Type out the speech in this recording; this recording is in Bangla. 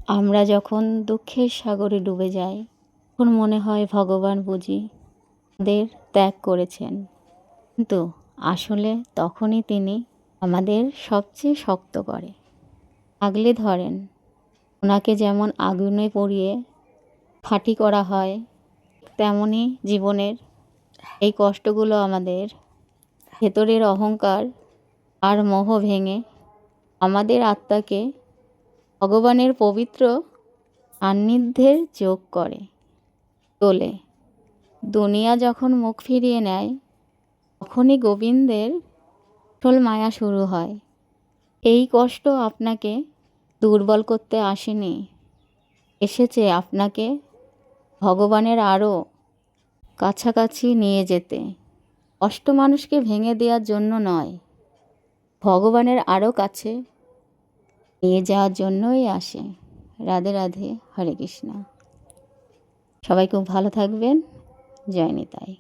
আমরা যখন দুঃখের সাগরে ডুবে যাই, তখন মনে হয় ভগবান বুঝি আমাদের ত্যাগ করেছেন। কিন্তু আসলে তখনই তিনি আমাদের সবচেয়ে শক্ত করে আগলে ধরেন। ওনাকে যেমন আগুনে পুড়িয়ে খাঁটি করা হয়, তেমনই জীবনের এই কষ্টগুলো আমাদের ভেতরের অহংকার আর মোহ ভেঙে আমাদের আত্মাকে ভগবানের পবিত্র সান্নিধ্যের যোগ করে তোলে। দুনিয়া যখন মুখ ফিরিয়ে নেয়, তখনই গোবিন্দের আসল মায়া শুরু হয়। এই কষ্ট আপনাকে দুর্বল করতে আসেনি, এসেছে আপনাকে ভগবানের আরও কাছাকাছি নিয়ে যেতে। কষ্ট মানুষকে ভেঙে দেওয়ার জন্য নয়, ভগবানের আরও কাছে নিয়ে যাওয়ার জন্যই আসে। রাধে রাধে, হরে কৃষ্ণ। সবাই খুব ভালো থাকবেন। জয় নিতাই।